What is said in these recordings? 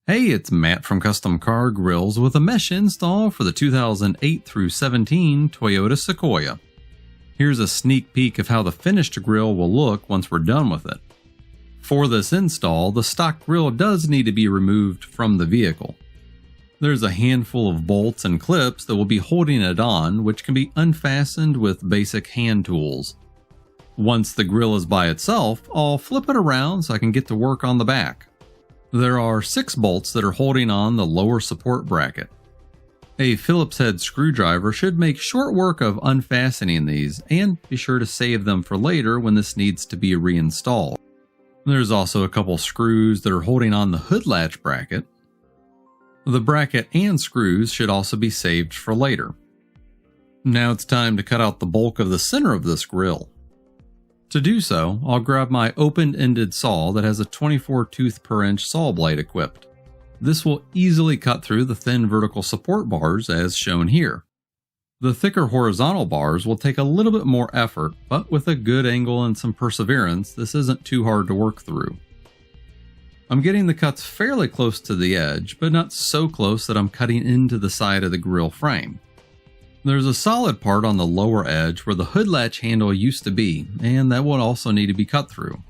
Hey, it's Matt from Custom Car Grills with a mesh install for the 2008 through 17 Toyota Sequoia. Here's a sneak peek of how the finished grill will look once we're done with it. For this install, the stock grill does need to be removed from the vehicle. There's a handful of bolts and clips that will be holding it on, which can be unfastened with basic hand tools. Once the grill is by itself, I'll flip it around so I can get to work on the back. There are 6 bolts that are holding on the lower support bracket. A Phillips head screwdriver should make short work of unfastening these, and be sure to save them for later when this needs to be reinstalled. There's also a couple screws that are holding on the hood latch bracket. The bracket and screws should also be saved for later. Now it's time to cut out the bulk of the center of this grill. To do so, I'll grab my open-ended saw that has a 24 tooth per inch saw blade equipped. This will easily cut through the thin vertical support bars as shown here. The thicker horizontal bars will take a little bit more effort, but with a good angle and some perseverance, this isn't too hard to work through. I'm getting the cuts fairly close to the edge, but not so close that I'm cutting into the side of the grill frame. There's a solid part on the lower edge where the hood latch handle used to be, and that will also need to be cut through.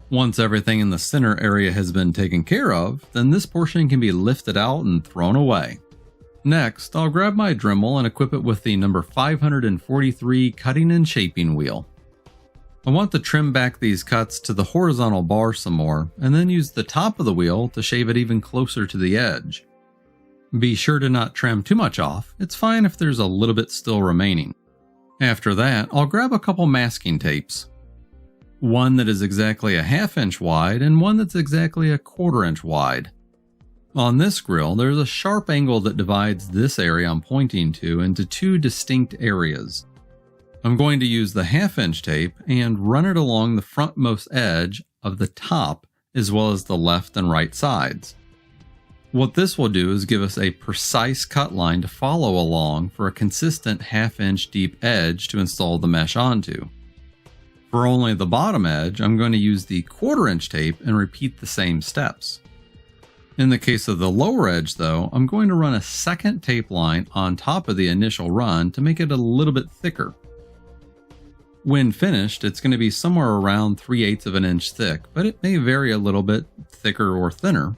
Once everything in the center area has been taken care of, then this portion can be lifted out and thrown away. Next, I'll grab my Dremel and equip it with the number 543 cutting and shaping wheel. I want to trim back these cuts to the horizontal bar some more, and then use the top of the wheel to shave it even closer to the edge. Be sure to not trim too much off, it's fine if there's a little bit still remaining. After that, I'll grab a couple masking tapes. One that is exactly a 1/2 inch wide and one that's exactly a 1/4 inch wide. On this grill, there's a sharp angle that divides this area I'm pointing to into 2 distinct areas. I'm going to use the 1/2 inch tape and run it along the frontmost edge of the top as well as the left and right sides. What this will do is give us a precise cut line to follow along for a consistent 1/2 inch deep edge to install the mesh onto. For only the bottom edge, I'm going to use the 1/4 inch tape and repeat the same steps. In the case of the lower edge though, I'm going to run a second tape line on top of the initial run to make it a little bit thicker. When finished, it's going to be somewhere around 3/8 of an inch thick, but it may vary a little bit thicker or thinner.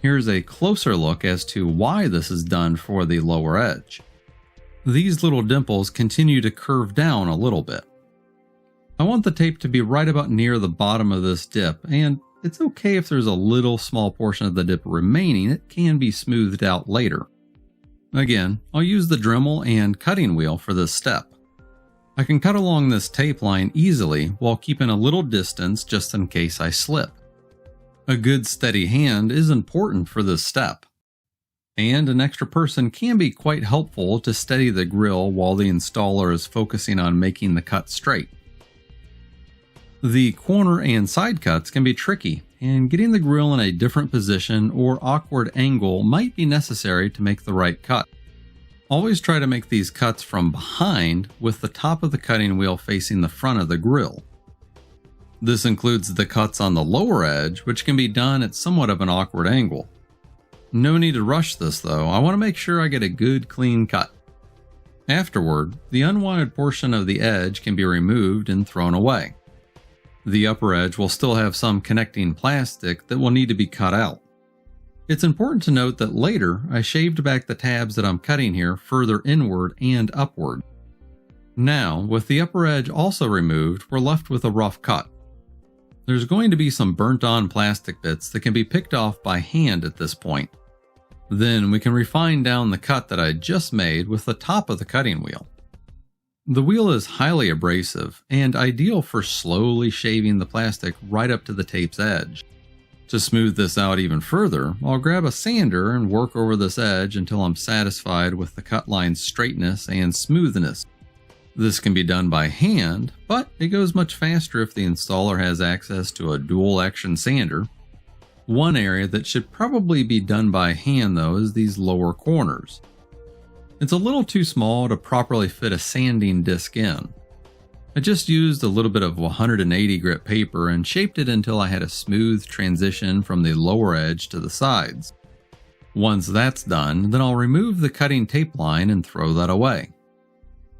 Here's a closer look as to why this is done for the lower edge. These little dimples continue to curve down a little bit. I want the tape to be right about near the bottom of this dip, and it's okay if there's a little small portion of the dip remaining, it can be smoothed out later. Again, I'll use the Dremel and cutting wheel for this step. I can cut along this tape line easily while keeping a little distance just in case I slip. A good steady hand is important for this step, and an extra person can be quite helpful to steady the grill while the installer is focusing on making the cut straight. The corner and side cuts can be tricky, and getting the grill in a different position or awkward angle might be necessary to make the right cut. Always try to make these cuts from behind with the top of the cutting wheel facing the front of the grill. This includes the cuts on the lower edge, which can be done at somewhat of an awkward angle. No need to rush this though, I want to make sure I get a good clean cut. Afterward, the unwanted portion of the edge can be removed and thrown away. The upper edge will still have some connecting plastic that will need to be cut out. It's important to note that later I shaved back the tabs that I'm cutting here further inward and upward. Now, with the upper edge also removed, we're left with a rough cut. There's going to be some burnt on plastic bits that can be picked off by hand at this point. Then we can refine down the cut that I just made with the top of the cutting wheel. The wheel is highly abrasive and ideal for slowly shaving the plastic right up to the tape's edge. To smooth this out even further, I'll grab a sander and work over this edge until I'm satisfied with the cut line's straightness and smoothness. This can be done by hand, but it goes much faster if the installer has access to a dual action sander. One area that should probably be done by hand though is these lower corners. It's a little too small to properly fit a sanding disc in. I just used a little bit of 180 grit paper and shaped it until I had a smooth transition from the lower edge to the sides. Once that's done, then I'll remove the cutting tape line and throw that away.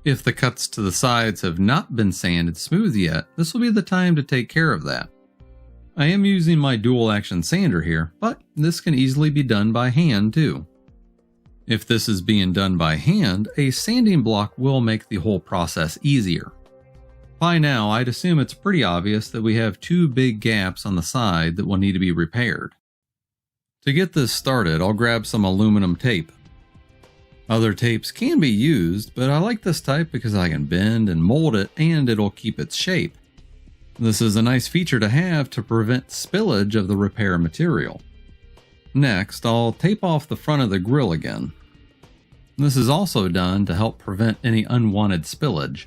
If the cuts to the sides have not been sanded smooth yet, this will be the time to take care of that. I am using my dual action sander here, but this can easily be done by hand too. If this is being done by hand, a sanding block will make the whole process easier. By now, I'd assume it's pretty obvious that we have two big gaps on the side that will need to be repaired. To get this started, I'll grab some aluminum tape. Other tapes can be used, but I like this type because I can bend and mold it and it'll keep its shape. This is a nice feature to have to prevent spillage of the repair material. Next, I'll tape off the front of the grill again. This is also done to help prevent any unwanted spillage.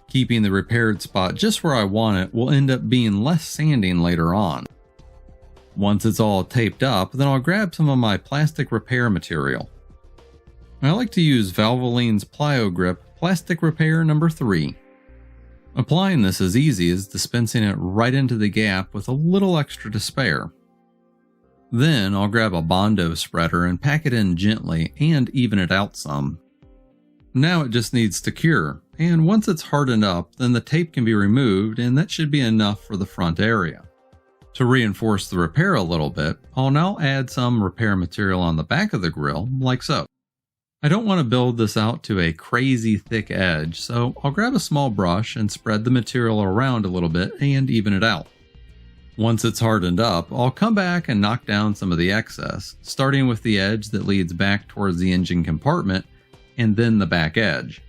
Keeping the repaired spot just where I want it will end up being less sanding later on. Once it's all taped up, then I'll grab some of my plastic repair material. I like to use Valvoline's Plyo Grip Plastic Repair number 3. Applying this is easy as dispensing it right into the gap with a little extra to spare. Then I'll grab a Bondo spreader and pack it in gently and even it out some. Now it just needs to cure, and once it's hardened up, then the tape can be removed and that should be enough for the front area. To reinforce the repair a little bit, I'll now add some repair material on the back of the grill, like so. I don't want to build this out to a crazy thick edge, so I'll grab a small brush and spread the material around a little bit and even it out. Once it's hardened up, I'll come back and knock down some of the excess, starting with the edge that leads back towards the engine compartment, and then the back edge.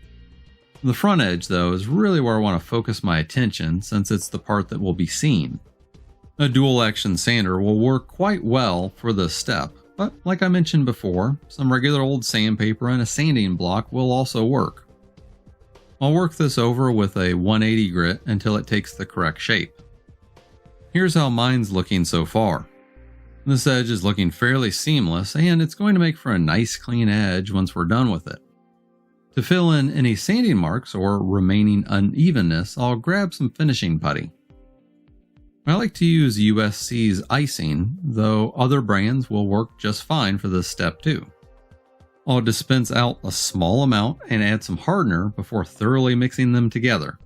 The front edge, though, is really where I want to focus my attention since it's the part that will be seen. A dual action sander will work quite well for this step, but like I mentioned before, some regular old sandpaper and a sanding block will also work. I'll work this over with a 180 grit until it takes the correct shape. Here's how mine's looking so far. This edge is looking fairly seamless and it's going to make for a nice clean edge once we're done with it. To fill in any sanding marks or remaining unevenness, I'll grab some finishing putty. I like to use USC's icing, though other brands will work just fine for this step too. I'll dispense out a small amount and add some hardener before thoroughly mixing them together.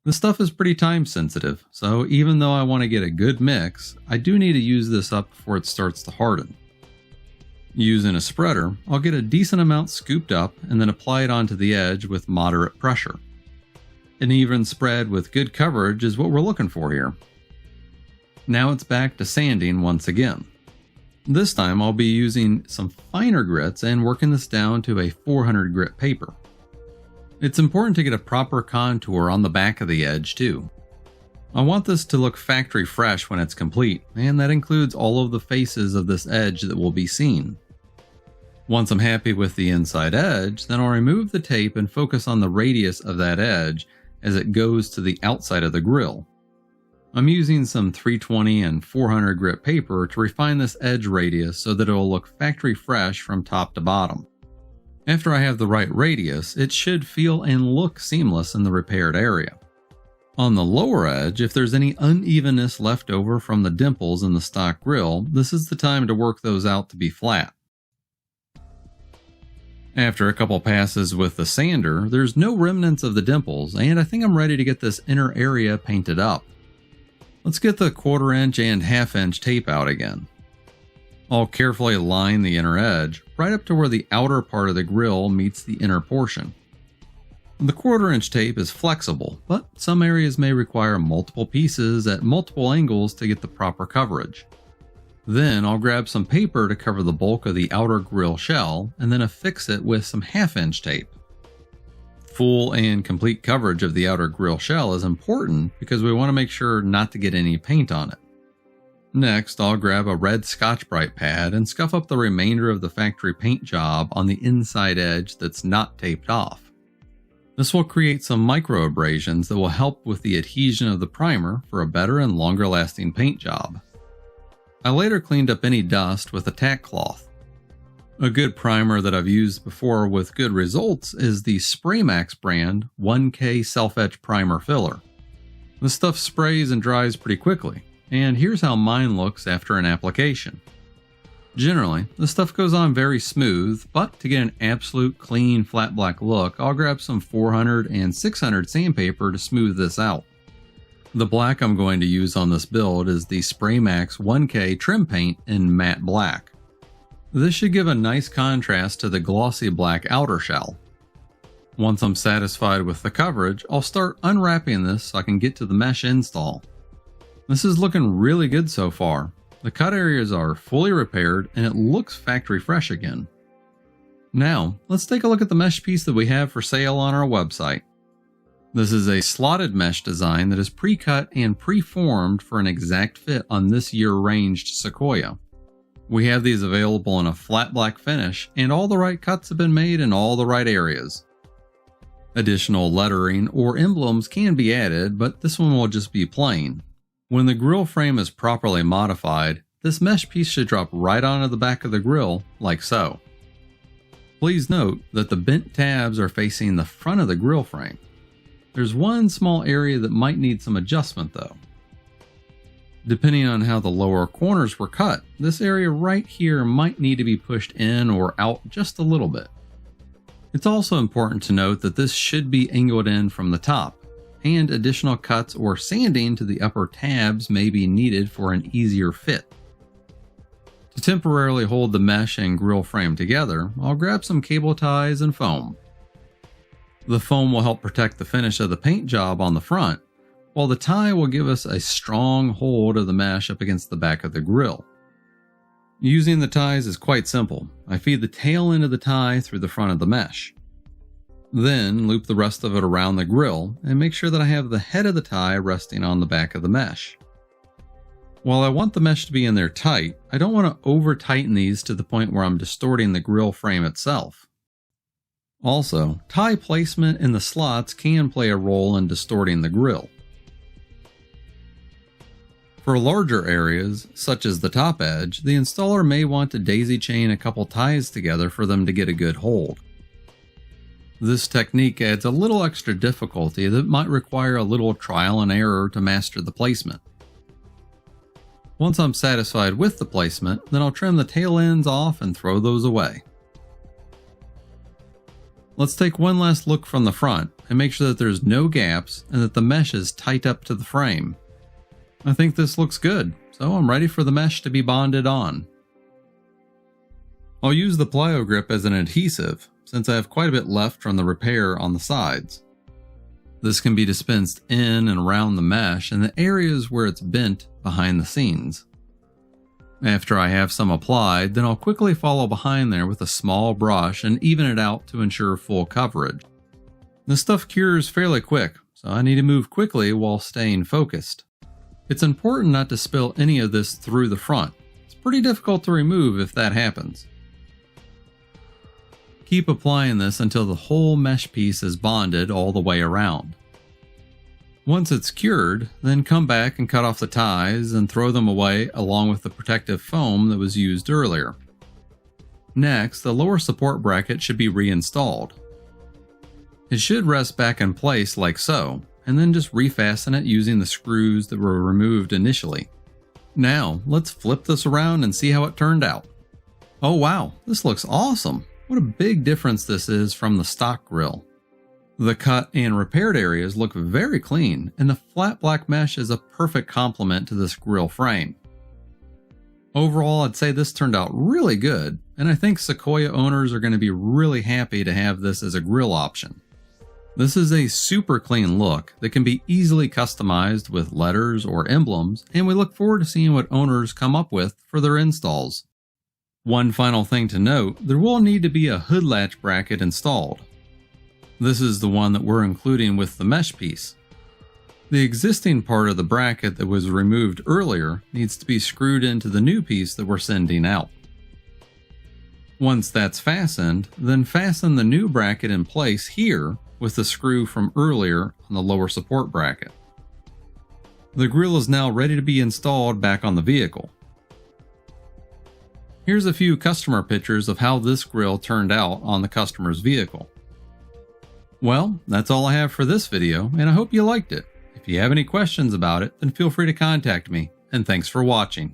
This stuff is pretty time sensitive, so even though I want to get a good mix, I do need to use this up before it starts to harden. Using a spreader, I'll get a decent amount scooped up and then apply it onto the edge with moderate pressure. An even spread with good coverage is what we're looking for here. Now it's back to sanding once again. This time I'll be using some finer grits and working this down to a 400 grit paper. It's important to get a proper contour on the back of the edge too. I want this to look factory fresh when it's complete, and that includes all of the faces of this edge that will be seen. Once I'm happy with the inside edge, then I'll remove the tape and focus on the radius of that edge as it goes to the outside of the grill. I'm using some 320 and 400 grit paper to refine this edge radius so that it will look factory fresh from top to bottom. After I have the right radius, it should feel and look seamless in the repaired area. On the lower edge, if there's any unevenness left over from the dimples in the stock grill, this is the time to work those out to be flat. After a couple passes with the sander, there's no remnants of the dimples, and I think I'm ready to get this inner area painted up. Let's get the 1/4 inch and 1/2 inch tape out again. I'll carefully line the inner edge, right up to where the outer part of the grill meets the inner portion. The 1/4 inch tape is flexible, but some areas may require multiple pieces at multiple angles to get the proper coverage. Then I'll grab some paper to cover the bulk of the outer grill shell, and then affix it with some 1/2 inch tape. Full and complete coverage of the outer grill shell is important because we want to make sure not to get any paint on it. Next, I'll grab a red Scotch-Brite pad and scuff up the remainder of the factory paint job on the inside edge that's not taped off. This will create some micro abrasions that will help with the adhesion of the primer for a better and longer lasting paint job. I later cleaned up any dust with a tack cloth. A good primer that I've used before with good results is the SprayMax brand 1K Self-Etch Primer Filler. This stuff sprays and dries pretty quickly, and here's how mine looks after an application. Generally, the stuff goes on very smooth, but to get an absolute clean flat black look, I'll grab some 400 and 600 sandpaper to smooth this out. The black I'm going to use on this build is the SprayMax 1K Trim Paint in matte black. This should give a nice contrast to the glossy black outer shell. Once I'm satisfied with the coverage, I'll start unwrapping this so I can get to the mesh install. This is looking really good so far. The cut areas are fully repaired and it looks factory fresh again. Now, let's take a look at the mesh piece that we have for sale on our website. This is a slotted mesh design that is pre-cut and pre-formed for an exact fit on this year ranged Sequoia. We have these available in a flat black finish, and all the right cuts have been made in all the right areas. Additional lettering or emblems can be added, but this one will just be plain. When the grille frame is properly modified, this mesh piece should drop right onto the back of the grille, like so. Please note that the bent tabs are facing the front of the grille frame. There's one small area that might need some adjustment though. Depending on how the lower corners were cut, this area right here might need to be pushed in or out just a little bit. It's also important to note that this should be angled in from the top, and additional cuts or sanding to the upper tabs may be needed for an easier fit. To temporarily hold the mesh and grille frame together, I'll grab some cable ties and foam. The foam will help protect the finish of the paint job on the front, while the tie will give us a strong hold of the mesh up against the back of the grille. Using the ties is quite simple. I feed the tail end of the tie through the front of the mesh. Then loop the rest of it around the grille and make sure that I have the head of the tie resting on the back of the mesh. While I want the mesh to be in there tight, I don't want to over tighten these to the point where I'm distorting the grille frame itself. Also, tie placement in the slots can play a role in distorting the grille. For larger areas, such as the top edge, the installer may want to daisy chain a couple ties together for them to get a good hold. This technique adds a little extra difficulty that might require a little trial and error to master the placement. Once I'm satisfied with the placement, then I'll trim the tail ends off and throw those away. Let's take one last look from the front and make sure that there's no gaps and that the mesh is tight up to the frame. I think this looks good, so I'm ready for the mesh to be bonded on. I'll use the plyo grip as an adhesive, since I have quite a bit left from the repair on the sides. This can be dispensed in and around the mesh in the areas where it's bent behind the scenes. After I have some applied, then I'll quickly follow behind there with a small brush and even it out to ensure full coverage. This stuff cures fairly quick, so I need to move quickly while staying focused. It's important not to spill any of this through the front. It's pretty difficult to remove if that happens. Keep applying this until the whole mesh piece is bonded all the way around. Once it's cured, then come back and cut off the ties and throw them away along with the protective foam that was used earlier. Next, the lower support bracket should be reinstalled. It should rest back in place like so, and then just refasten it using the screws that were removed initially. Now, let's flip this around and see how it turned out. Oh wow, this looks awesome! What a big difference this is from the stock grille. The cut and repaired areas look very clean, and the flat black mesh is a perfect complement to this grille frame. Overall, I'd say this turned out really good, and I think Sequoia owners are going to be really happy to have this as a grille option. This is a super clean look that can be easily customized with letters or emblems, and we look forward to seeing what owners come up with for their installs. One final thing to note, there will need to be a hood latch bracket installed. This is the one that we're including with the mesh piece. The existing part of the bracket that was removed earlier needs to be screwed into the new piece that we're sending out. Once that's fastened, then fasten the new bracket in place here with the screw from earlier on the lower support bracket. The grille is now ready to be installed back on the vehicle. Here's a few customer pictures of how this grille turned out on the customer's vehicle. Well, that's all I have for this video, and I hope you liked it. If you have any questions about it, then feel free to contact me, and thanks for watching.